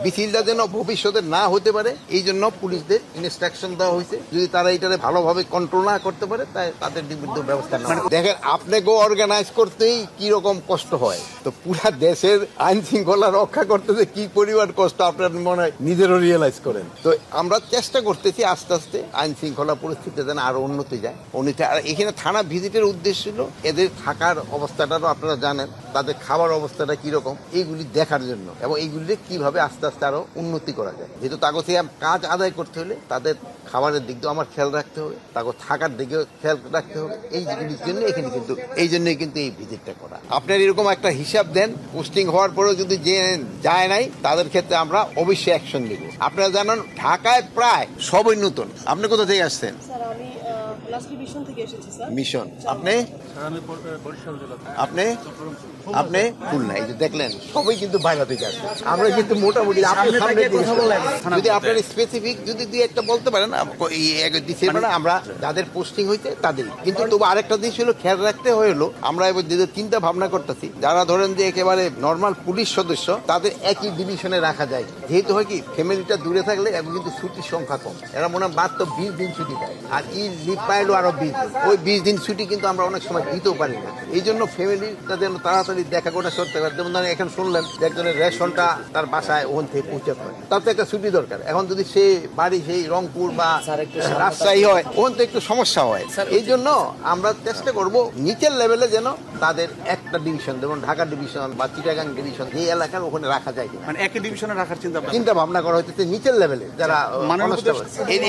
মিছিলটা যেন ভবিষ্যতে না হতে পারে এই জন্য পুলিশদের ইনস্ট্রাকশন দেওয়া হয়েছে। যদি তারা এটারে ভালোভাবে কন্ট্রোল না করতে পারে তাই তাদের বিরুদ্ধে ব্যবস্থা নেওয়া হবে। দেখেন আপনাকে অর্গানাইজ করতেই কি রকম কষ্ট হয়, তো পুরা দেশের আইন শৃঙ্খলা রক্ষা করতে যে কি পরিমাণ কষ্ট আপনার মনে হয় নিজেরও রিয়েলাইজ করেন। তো আমরা চেষ্টা করতেছি আস্তে আস্তে আইন শৃঙ্খলা পরিস্থিতি যেন আরো উন্নতি যায়। আর এখানে থানা ভিজিটের উদ্দেশ্য ছিল এদের থাকার অবস্থাটারও আপনারা জানেন, তাদের খাবার অবস্থাটা কিরকম এইগুলি দেখার জন্য এবং এইগুলি কিভাবে আস্তে আস্তে আরো উন্নতি করা যায়। যেহেতু তাকে কাজ আদায় করতে হলে তাদের খাবারের দিক দিয়ে আমার খেয়াল রাখতে হবে, তাকে থাকার দিকেও খেয়াল রাখতে হবে। এই জিনিসের জন্য এখানে কিন্তু এই জন্যই কিন্তু এই ভিজিটটা করা। আপনার এরকম একটা হিসাব দেন, পোস্টিং হওয়ার পরেও যদি যায় নাই তাদের ক্ষেত্রে আমরা অবশ্যই অ্যাকশন নিব। আপনারা জানেন ঢাকায় প্রায় সবই নতুন। আপনি কোথা থেকে আসছেন? মিশন। আপনি আপনি আপনি খুলনা। এই যে দেখলেন সবাই কিন্তু বাইরে থেকে আসছে। আমরা কিন্তু মোটামুটি যদি আপনার স্পেসিফিক যদি দুই একটা বলতে পারেন আমরা যাদের পোস্টিং হয়েছে তাদের, কিন্তু তবু আরেকটা দিক ছিল খেয়াল রাখতে হলো আমরা এবার যে চিন্তা ভাবনা করতেছি যারা ধরেন যে একেবারে নর্মাল পুলিশ সদস্য তাদের একই ডিভিশনে রাখা যায়। যেহেতু হয় কি ফ্যামিলিটা দূরে থাকলে এখন কিন্তু ছুটির সংখ্যা কম, এরা মনে হয় মাত্র 20 দিন ছুটি পায়, আর ঈদ লিভ পাইলো আরো 20 দিন। ওই 20 দিন ছুটি কিন্তু আমরা অনেক সময় দিতেও পারি না। এই জন্য ফ্যামিলিটা যেন তাড়াতাড়ি দেখা করে সরতে পারে। যেমন ধরেন এখন শুনলেন যে একজনের রেশনটা তার বাসায় ওখান থেকে পৌঁছে পারে, তার তো একটা ছুটি দরকার। এখন যদি সে বাড়ি সেই রংপুর বা রাজশাহী হয় ওখান তো একটু সমস্যা হয়। এই জন্য আমরা চেষ্টা করব নিচের লেভেলে যেন তাদের একটা ডিভিশন, যেমন ঢাকা ডিভিশন বা চিটাগাং ডিভিশন এই এলাকার ওখানে রাখা যায়, মানে একই ডিভিশনে রাখার চিন্তা ভাবনা করা হচ্ছে নিচের লেভেলে যারা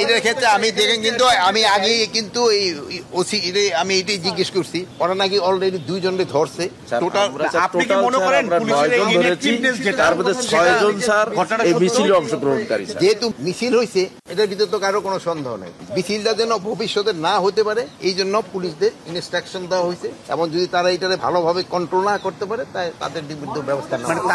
এটার ক্ষেত্রে। আমি দেখেন কিন্তু আমি আগে কিন্তু এই ওসি আমি এটাই জিজ্ঞেস করছি, ওরা নাকি অলরেডি 2 জনকে ধরছে। টোটাল আপনি কি মনে করেন যেহেতু মিছিল হয়েছে এটার ভিতরে তো কারো কোনো সন্দেহ নেই, মিছিলটা যেন ভবিষ্যতে না হতে পারে এই জন্য পুলিশদের ইনস্ট্রাকশন দেওয়া হয়েছে এবং যদি তারা এটারে ভালোভাবে কন্ট্রোল না করতে পারে তাই তাদের বিরুদ্ধে ব্যবস্থা নেওয়া হবে।